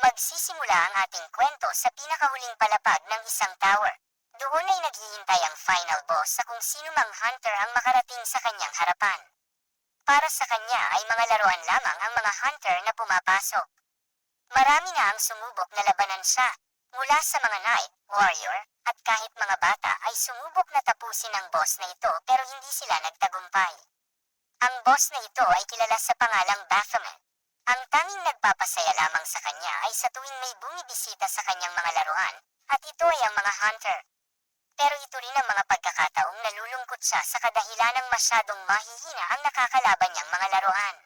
Magsisimula ang ating kwento sa pinakahuling palapag ng isang tower. Doon ay naghihintay ang final boss sa kung sino mang hunter ang makarating sa kanyang harapan. Para sa kanya ay mga laruan lamang ang mga hunter na pumapasok. Marami na ang sumubok na labanan siya, mula sa mga knight, warrior, at kahit mga bata ay sumubok na tapusin ang boss na ito pero hindi sila nagtagumpay. Ang boss na ito ay kilala sa pangalang Baphomet. Ang tanging nagpapasaya lamang sa kanya ay sa tuwing may bumibisita sa kanyang mga laruan, at ito ay ang mga hunter. Pero ito rin ang mga pagkakataong nalulungkot siya sa kadahilanang masyadong mahihina ang nakakalaban niyang mga laruan.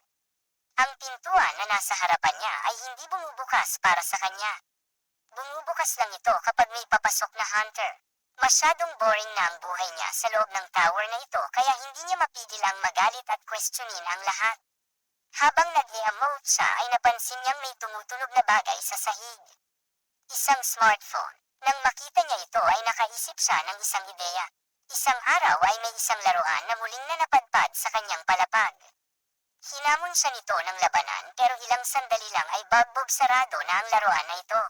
Ang pintuan na nasa harapan niya ay hindi bumubukas para sa kanya. Bumubukas lang ito kapag may papasok na hunter. Masyadong boring na ang buhay niya sa loob ng tower na ito kaya hindi niya mapigil ang magalit at questionin ang lahat. Habang nag-i-emote siya ay napansin niyang may tumutunog na bagay sa sahig. Isang smartphone. Nang makita niya ito ay nakaisip siya ng isang ideya. Isang araw ay may isang laruan na muling napadpad sa kanyang palapag. Hinamon siya nito ng labanan pero ilang sandali lang ay bagbog sarado na ang laruan na ito.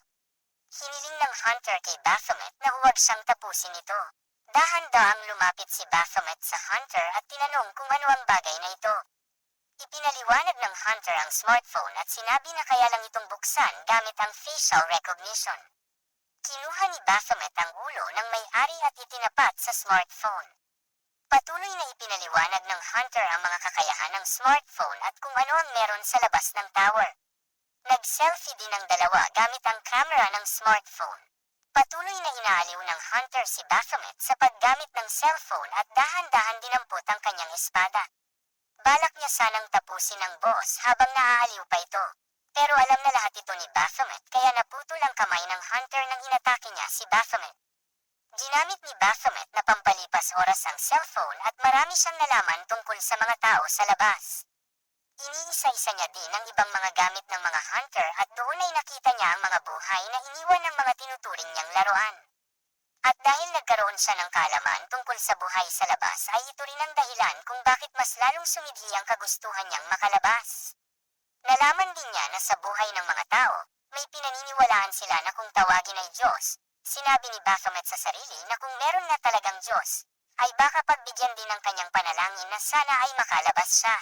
Hiniling ng hunter kay Baphomet na huwag siyang tapusin ito. Dahan-dahang lumapit si Baphomet sa hunter at tinanong kung ano ang bagay na ito. Ipinaliwanag ng hunter ang smartphone at sinabi na kaya lang itong buksan gamit ang facial recognition. Kinuha ni Baphomet ang ulo ng may-ari at itinapat sa smartphone. Patuloy na ipinaliwanag ng hunter ang mga kakayahan ng smartphone at kung ano ang meron sa labas ng tower. Nag-selfie din ang dalawa gamit ang camera ng smartphone. Patuloy na inaaliw ng hunter si Baphomet sa paggamit ng cellphone at dahan-dahan dinampot ang kanyang espada. Balak niya sanang tapusin ang boss habang naaaliw pa ito. Pero alam na lahat ito ni Baphomet kaya naputol ang kamay ng hunter nang inatake niya si Baphomet. Ginamit ni Baphomet na pampalipas oras ang cellphone at marami siyang nalaman tungkol sa mga tao sa labas. Iniisa-isa niya din ang ibang mga gamit ng mga hunter at doon ay nakita niya ang mga buhay na iniwan ng mga tinuturing niyang laruan. At dahil nagkaroon siya ng kaalaman tungkol sa buhay sa labas ay ito rin ang dahilan kung bakit mas lalong sumidhi ang kagustuhan niyang makalabas. Nalaman din niya na sa buhay ng mga tao, may pinaniniwalaan sila na kung tawagin ay Diyos. Sinabi ni Baphomet sa sarili na kung meron na talagang Diyos, ay baka pagbigyan din ng kanyang panalangin na sana ay makalabas siya.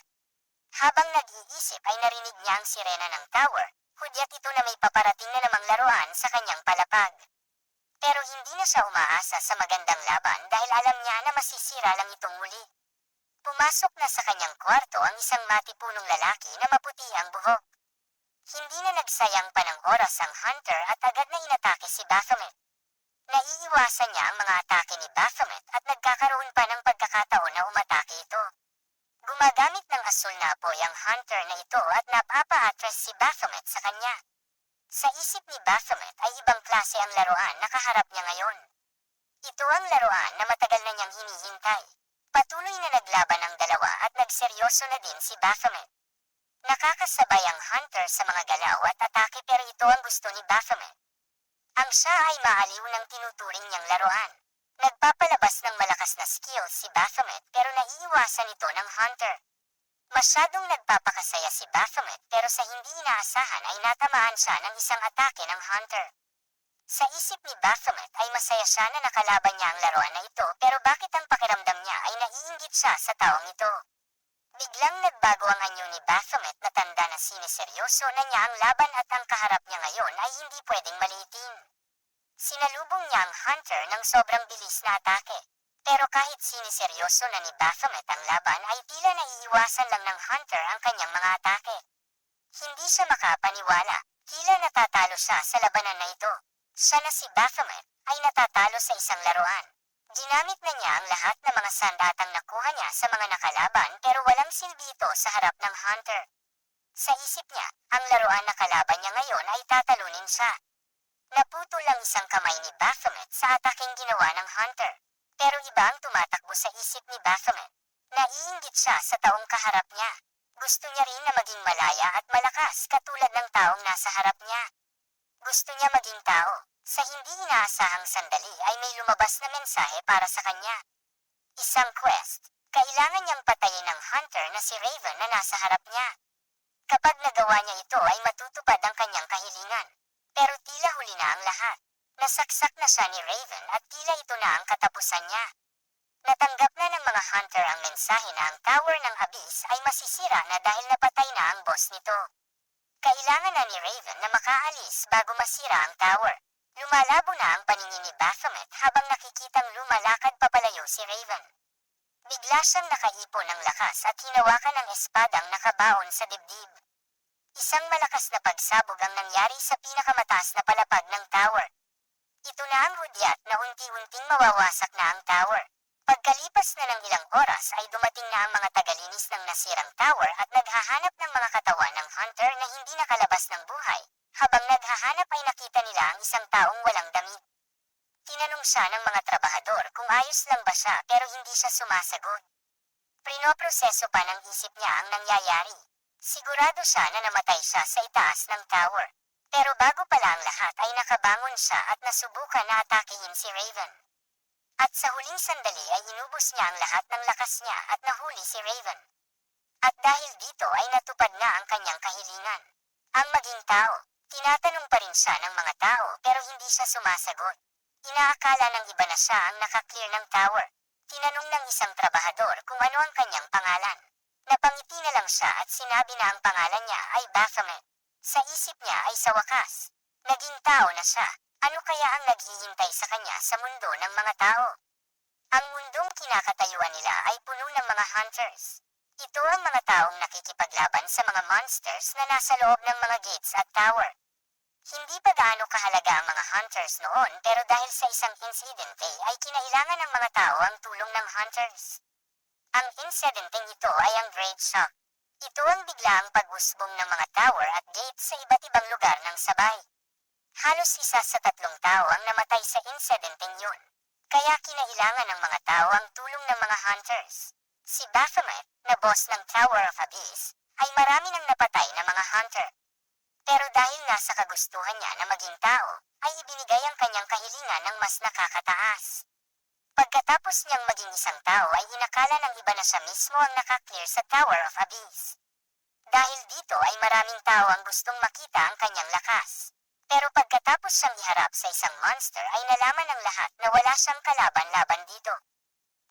Habang nag-iisip ay narinig niya ang sirena ng tower, hudyat ito na may paparating na namang laruan sa kanyang palapag. Pero hindi na siya umaasa sa magandang laban dahil alam niya na masisira lang itong muli. Pumasok na sa kanyang kwarto ang isang matipunong lalaki na maputi ang buhok. Hindi na nagsayang pa ng oras ang hunter at agad na inatake si Baphomet. Naiiwasan niya ang mga atake ni Baphomet at nagkakaroon pa ng pagkakataon na umatake ito. Gumagamit ng asul na apoy ang hunter na ito at napapa-atras si Baphomet sa kanya. Sa isip ni Baphomet ay ibang klase ang laruan na kaharap niya ngayon. Ito ang laruan na matagal na niyang hinihintay. Patuloy na naglaban ang dalawa at nagseryoso na din si Baphomet. Nakakasabay ang hunter sa mga galaw at atake pero ito ang gusto ni Baphomet. Ang siya ay maaliw ng tinuturing niyang laruan. Nagpapalabas ng malakas na skill si Baphomet pero naiiwasan ito ng hunter. Masyadong nagpapakasaya si Baphomet pero sa hindi inaasahan ay natamaan siya ng isang atake ng hunter. Sa isip ni Baphomet ay masaya siya na nakalaban niya ang laruan na ito pero bakit ang pakiramdam niya ay naiinggit siya sa taong ito. Biglang nagbago ang anyo ni Baphomet na tanda na siniseryoso na niya ang laban at ang kaharap niya ngayon ay hindi pwedeng maliitin. Sinalubong niya ang hunter ng sobrang bilis na atake. Pero kahit siniseryoso na ni Baphomet ang laban ay tila naiiwasan lang ng hunter ang kanyang mga atake. Hindi siya makapaniwala, tila natatalo siya sa labanan na ito. Siya na si Baphomet ay natatalo sa isang laruan. Ginamit na niya ang lahat ng mga sandatang nakuha niya sa mga nakalaban pero walang silbi ito sa harap ng hunter. Sa isip niya, ang laruan na kalaban niya ngayon ay tatalunin siya. Naputol ang isang kamay ni Baphomet sa ataking ginawa ng hunter. Pero iba ang tumatakbo sa isip ni Baphomet. Naiinggit siya sa taong kaharap niya. Gusto niya rin na maging malaya at malakas katulad ng taong nasa harap niya. Gusto niya maging tao. Sa hindi inaasahang sandali ay may lumabas na mensahe para sa kanya. Isang quest. Kailangan niyang patayin ang hunter na si Raven na nasa harap niya. Kapag nagawa niya ito ay matutupad ang kanyang kahilingan. Pero tila huli na ang lahat. Nasaksak na siya ni Raven at tila ito na ang katapusan niya. Natanggap na ng mga hunter ang mensahe na ang Tower ng Abyss ay masisira na dahil napatay na ang boss nito. Kailangan na ni Raven na makaalis bago masira ang tower. Lumalabo na ang paningin ni Baphomet habang nakikitang lumalakad papalayo si Raven. Bigla siyang nakaipon ng lakas at hinawakan ang espadang nakabaon sa dibdib. Isang malakas na pagsabog ang nangyari sa pinakamataas na palapag ng tower. Ito na ang hudyat na unti-unting mawawasak na ang tower. Pagkalipas na ng ilang oras ay dumating na ang mga tagalinis ng nasirang tower at naghahanap ng mga katawan ng hunter na hindi nakalabas ng buhay. Habang naghahanap ay nakita nila ang isang taong walang damit. Tinanong siya ng mga trabahador kung ayos lang ba siya pero hindi siya sumasagot. Prinoproseso pa ng isip niya ang nangyayari. Sigurado siya na namatay siya sa itaas ng tower. Pero bago pala ang lahat ay nakabangon siya at nasubukan na atakihin si Raven. At sa huling sandali ay inubos niya ang lahat ng lakas niya at nahuli si Raven. At dahil dito ay natupad na ang kanyang kahilingan. Ang maging tao, tinatanong pa rin siya ng mga tao pero hindi siya sumasagot. Inaakala ng iba na siya ang nakaklear ng tower. Tinanong ng isang trabahador kung ano ang kanyang pangalan. Napangiti na lang siya at sinabi na ang pangalan niya ay Baphomet. Sa isip niya ay sa wakas. Naging tao na siya. Ano kaya ang naghihintay sa kanya sa mundo ng mga tao? Ang mundong kinakatayuan nila ay puno ng mga hunters. Ito ang mga taong nakikipaglaban sa mga monsters na nasa loob ng mga gates at tower. Hindi pa gaano kahalaga ang mga hunters noon pero dahil sa isang insidente ay kinailangan ng mga tao ang tulong ng hunters. Ang insidenteng ito ay ang Great Shock. Ito ang biglaang pag-usbong ng mga tower at gates sa iba't ibang lugar ng sabay. Halos isa sa 3 tao ang namatay sa insidenteng yun. Kaya kinailangan ng mga tao ang tulong ng mga hunters. Si Baphomet, na boss ng Tower of Abyss, ay marami nang napatay na mga hunter. Pero dahil nasa kagustuhan niya na maging tao, ay ibinigay ang kanyang kahilingan ng mas nakakataas. Pagkatapos niyang maging isang tao ay inakala ng iba na siya mismo ang nakaklear sa Tower of Abyss. Dahil dito ay maraming tao ang gustong makita ang kanyang lakas. Pero pagkatapos siyang iharap sa isang monster ay nalaman ng lahat na wala siyang kalaban-laban dito.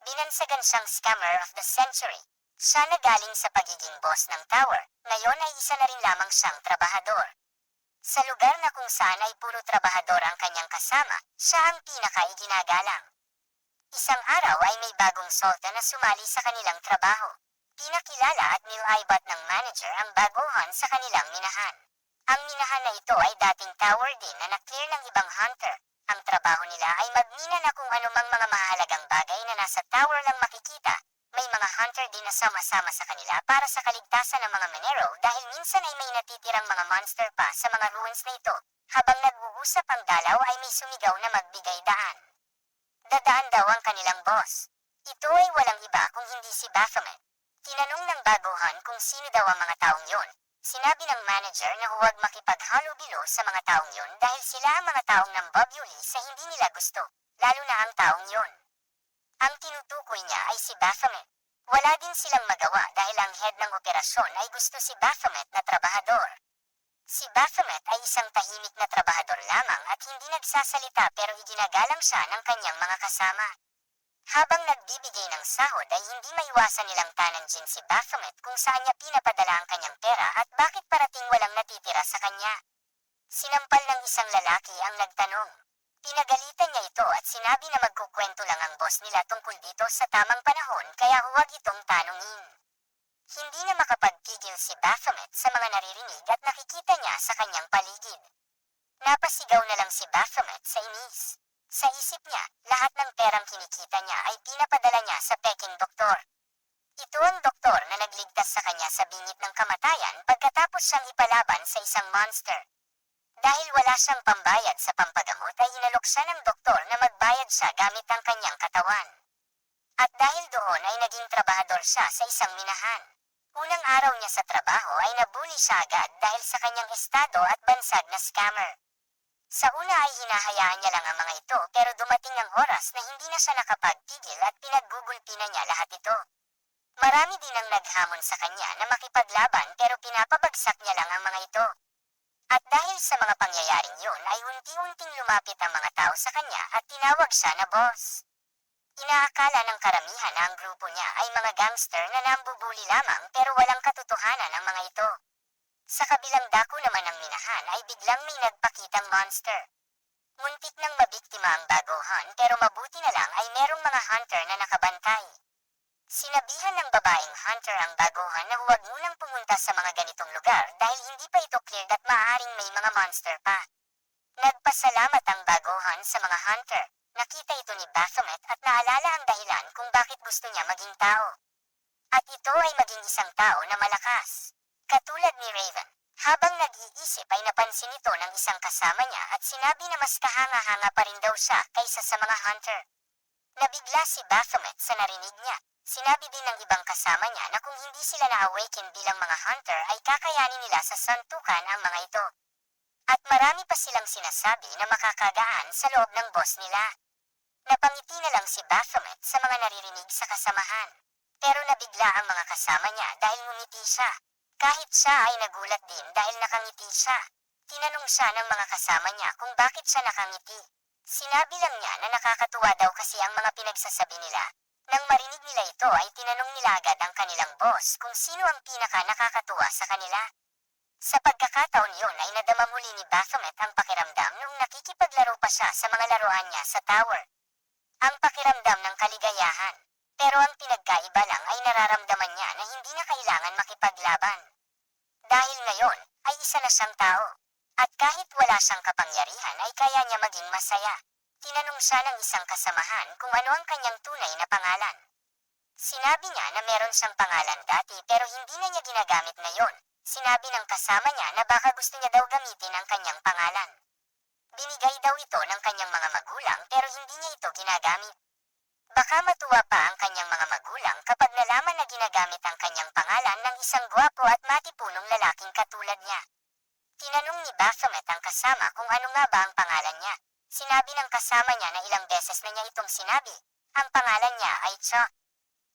Binansagan siyang Scammer of the Century. Siya na galing sa pagiging boss ng tower, ngayon ay isa na rin lamang siyang trabahador. Sa lugar na kung saan ay puro trabahador ang kanyang kasama, siya ang pinaka-iginagalang. Isang araw ay may bagong sultan na sumali sa kanilang trabaho. Pinakilala at nilaibat ng manager ang baguhan sa kanilang minahan. Ang minahan na ito ay dating tower din na naklear ng ibang hunter. Ang trabaho nila ay magmina na kung anumang mga mahalagang bagay na nasa tower lang makikita. May mga hunter din na sama-sama sa kanila para sa kaligtasan ng mga Menero dahil minsan ay may natitirang mga monster pa sa mga ruins na ito. Habang nag-uusap ang dalaw ay may sumigaw na magbigay daan. Dadaan daw ang kanilang boss. Ito ay walang iba kung hindi si Baphomet. Tinanong ng baguhan kung sino daw ang mga taong yon. Sinabi ng manager na huwag makipaghalubilo sa mga taong yon dahil sila ang mga taong nambabuli sa hindi nila gusto, lalo na ang taong yon. Ang tinutukoy niya ay si Baphomet. Wala din silang magawa dahil ang head ng operasyon ay gusto si Baphomet na trabahador. Si Baphomet ay isang tahimik na trabahador lamang at hindi nagsasalita pero iginagalang siya ng kanyang mga kasama. Habang nagbibigay ng sahod ay hindi maiwasan nilang tananjin si Baphomet kung saan niya pinapadala ang kanyang pera at bakit parating walang natitira sa kanya. Sinampal ng isang lalaki ang nagtanong. Pinagalitan niya ito at sinabi na magkukwento lang ang boss nila tungkol dito sa tamang panahon kaya huwag itong tanungin. Hindi na makapagpigil si Baphomet sa mga naririnig at nakikita niya sa kanyang paligid. Napasigaw na lang si Baphomet sa inis. Sa isip niya, lahat ng perang kinikita niya ay pinapadala niya sa peking doktor. Ito ang doktor na nagligtas sa kanya sa bingit ng kamatayan pagkatapos siyang ipalaban sa isang monster. Dahil wala siyang pambayad sa pampagamot ay inalok siya ng doktor na magbayad siya gamit ang kanyang katawan. At dahil doon ay naging trabahador siya sa isang minahan. Unang araw niya sa trabaho ay nabuli siya agad dahil sa kanyang estado at bansag na scammer. Sa una ay hinahayaan niya lang ang mga ito pero dumating ang oras na hindi na siya nakapagpigil at pinaggugulpi na niya lahat ito. Marami din ang naghamon sa kanya na makipaglaban pero pinapabagsak niya lang ang mga ito. At dahil sa mga pangyayaring yun ay unti-unting lumapit ang mga tao sa kanya at tinawag siya na boss. Inaakala ng karamihan na ang grupo niya ay mga gangster na nambubuli lamang pero walang katotohanan ang mga ito. Sa kabilang dako naman ng minahan ay biglang may nagpakitang monster. Muntik nang mabiktima ang baguhan pero mabuti na lang ay merong mga hunter na nakabantay. Sinabihan ng babaeng hunter ang baguhan na huwag munang pumunta sa mga ganitong lugar dahil hindi pa ito cleared at maaaring may mga monster pa. Nagpasalamat ang baguhan sa mga hunter. Nakita ito ni Baphomet at naalala ang dahilan kung bakit gusto niya maging tao. At ito ay maging isang tao na malakas. Katulad ni Raven, habang nag-iisip ay napansin ito ng isang kasama niya at sinabi na mas kahanga-hanga pa rin daw siya kaysa sa mga hunter. Nabigla si Baphomet sa narinig niya. Sinabi din ng ibang kasama niya na kung hindi sila na-awaken bilang mga hunter ay kakayanin nila sa santukan ang mga ito. At marami pa silang sinasabi na makakagaan sa loob ng boss nila. Napangiti na lang si Baphomet sa mga naririnig sa kasamahan. Pero nabigla ang mga kasama niya dahil ngumiti siya. Kahit siya ay nagulat din dahil nakangiti siya. Tinanong siya ng mga kasama niya kung bakit siya nakangiti. Sinabi lang niya na nakakatuwa daw kasi ang mga pinagsasabi nila. Nang marinig nila ito ay tinanong nila agad ang kanilang boss kung sino ang pinaka nakakatuwa sa kanila. Sa pagkakataon yun ay nadama muli ni Baphomet ang pakiramdam noong nakikipaglaro pa siya sa mga laruan niya sa tower. Ang pakiramdam ng kaligayahan. Pero ang pinagkaiba lang ay nararamdaman niya na hindi na kailangan makipaglaban. Dahil ngayon ay isa na siyang tao. At kahit wala siyang kapangyarihan ay kaya niya maging masaya. Tinanong siya ng isang kasamahan kung ano ang kanyang tunay na pangalan. Sinabi niya na meron siyang pangalan dati pero hindi na niya ginagamit ngayon. Sinabi ng kasama niya na baka gusto niya daw gamitin ang kanyang pangalan. Binigay daw ito ng kanyang mga magulang pero hindi niya ito ginagamit. Baka matuwa pa ang kanyang mga magulang kapag nalaman na ginagamit ang kanyang pangalan ng isang gwapo at matipunong lalaking katulad niya. Tinanong ni Baphomet ang kasama kung ano nga ba ang pangalan niya. Sinabi ng kasama niya na ilang beses na niya itong sinabi. Ang pangalan niya ay Chuck.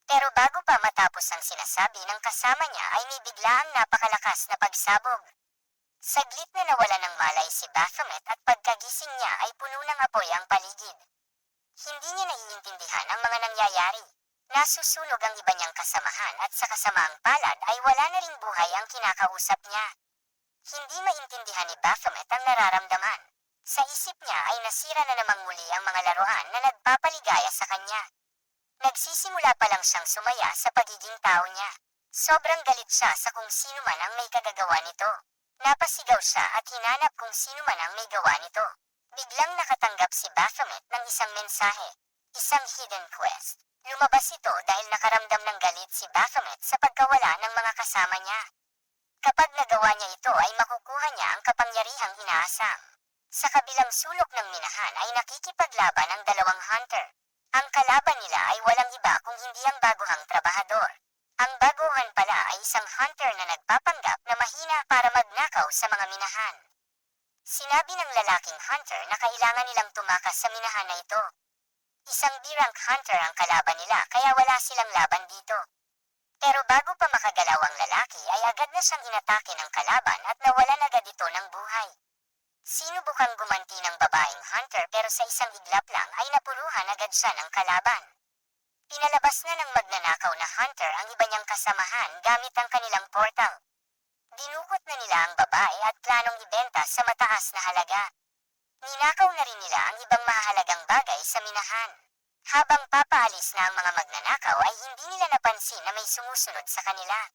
Pero bago pa matapos ang sinasabi ng kasama niya ay may biglaang napakalakas na pagsabog. Saglit na nawala ng malay si Baphomet at pagkagising niya ay puno ng apoy ang paligid. Hindi niya naiintindihan ang mga nangyayari. Nasusunog ang iba niyang kasamahan at sa kasamaang palad ay wala na ring buhay ang kinakausap niya. Hindi maintindihan ni Baphomet ang nararamdaman. Sa isip niya ay nasira na namang muli ang mga laruan na nagpapaligaya sa kanya. Nagsisimula pa lang siyang sumaya sa pagiging tao niya. Sobrang galit siya sa kung sino man ang may kagagawa nito. Napasigaw siya at hinanap kung sino man ang may gawa nito. Biglang nakatanggap si Baphomet ng isang mensahe. Isang hidden quest. Lumabas ito dahil nakaramdam ng galit si Baphomet sa pagkawala ng mga kasama niya. Kapag nagawa niya ito ay makukuha niya ang kapangyarihang inaasam. Sa kabilang sulok ng minahan ay nakikipaglaban ang dalawang hunter. Ang kalaban nila ay walang iba kung hindi ang baguhang trabahador. Ang baguhan pala ay isang hunter na nagpapanggap na mahina para magnakaw sa mga minahan. Sinabi ng lalaking hunter na kailangan nilang tumakas sa minahan na ito. Isang B-rank hunter ang kalaban nila kaya wala silang laban dito. Pero bago pa makagalaw ang lalaki ay agad na siyang inatake ng kalaban at nawalan agad ito ng buhay. Sinubukang gumanti ng babaeng hunter pero sa isang iglap lang ay napuruhan agad siya ng kalaban. Pinalabas na ng magnanakaw na hunter ang iba niyang kasamahan gamit ang kanilang portal. Dinukot na nila ang babae at planong ibenta sa mataas na halaga. Ninakaw na rin nila ang ibang mahalagang bagay sa minahan. Habang papaalis na ang mga magnanakaw ay hindi nila napansin na may sumusunod sa kanila.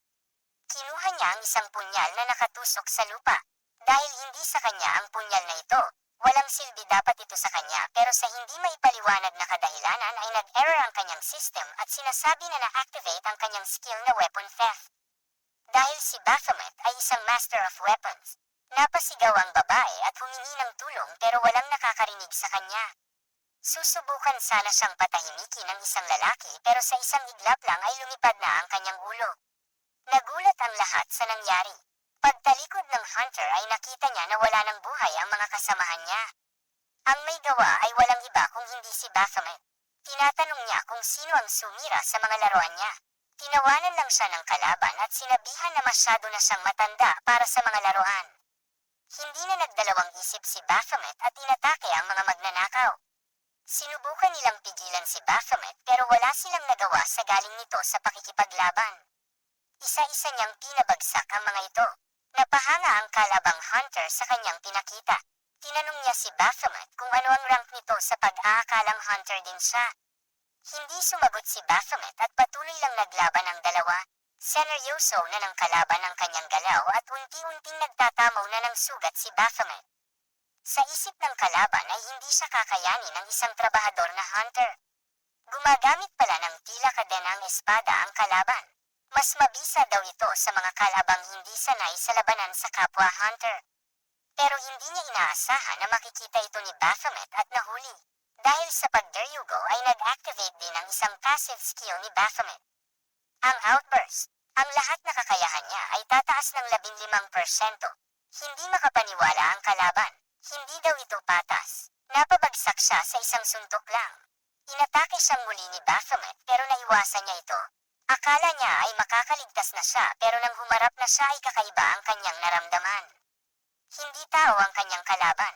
Kinuha niya ang isang punyal na nakatusok sa lupa. Dahil hindi sa kanya ang punyal na ito, walang silbi dapat ito sa kanya pero sa hindi maipaliwanag na kadahilanan ay nag-error ang kanyang system at sinasabi na na-activate ang kanyang skill na weapon theft. Dahil si Baphomet ay isang master of weapons, napasigaw ang babae at humingi ng tulong pero walang nakakarinig sa kanya. Susubukan sana siyang patahimikin ng isang lalaki pero sa isang iglap lang ay lumipad na ang kanyang ulo. Nagulat ang lahat sa nangyari. Pagtalikod ng hunter ay nakita niya na wala ng buhay ang mga kasamahan niya. Ang may gawa ay walang iba kung hindi si Baphomet. Tinatanong niya kung sino ang sumira sa mga laruan niya. Tinawanan lang siya ng kalaban at sinabihan na masyado na siyang matanda para sa mga laruan. Hindi na nagdalawang isip si Baphomet at inatake ang mga magnanakaw. Sinubukan nilang pigilan si Baphomet pero wala silang nagawa sa galing nito sa pakikipaglaban. Isa-isa niyang pinabagsak ang mga ito. Napahanga ang kalabang hunter sa kanyang pinakita. Tinanong niya si Baphomet kung ano ang rank nito sa pag-aakalang hunter din siya. Hindi sumagot si Baphomet at patuloy lang naglaban ang dalawa. Seneryoso na ng kalaban ang kanyang galaw at unti-unting nagtatamaw na ng sugat si Baphomet. Sa isip ng kalaban ay hindi siya kakayanin ng isang trabahador na hunter. Gumagamit pala ng tila kadenang espada ang kalaban. Mas mabisa daw ito sa mga kalabang hindi sanay sa labanan sa kapwa hunter. Pero hindi niya inaasahan na makikita ito ni Baphomet at nahuli. Dahil sa pagderyugo ay nag-activate din ang isang passive skill ni Baphomet. Ang outburst, ang lahat na kakayahan niya ay tataas ng 15%. Hindi makapaniwala ang kalaban. Hindi daw ito patas. Napabagsak siya sa isang suntok lang. Inatake siyang muli ni Baphomet pero naiwasan niya ito. Akala niya ay makakaligtas na siya pero nang humarap na siya ay kakaiba ang kanyang naramdaman. Hindi tao ang kanyang kalaban.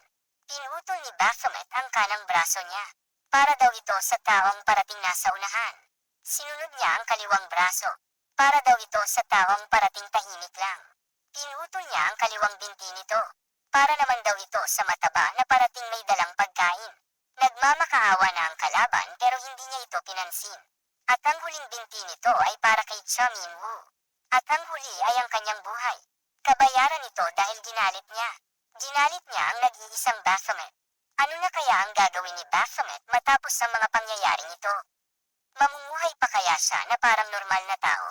Pinutol ni Baphomet ang kanang braso niya. Para daw ito sa taong parating nasa unahan. Sinunod niya ang kaliwang braso. Para daw ito sa taong parating tahimik lang. Pinutol niya ang kaliwang binti nito. Para naman daw ito sa mataba na parating may dalang pagkain. Nagmamakaawa na ang kalaban pero hindi niya ito pinansin. At ang huling binti nito ay para kay Chong Yin-woo. At ang huli ay ang kanyang buhay. Kabayaran nito dahil ginalit niya. Ginalit niya ang nag-iisang Baphomet. Ano na kaya ang gagawin ni Baphomet matapos ang mga pangyayaring ito? Mamumuhay pa kaya siya na parang normal na tao?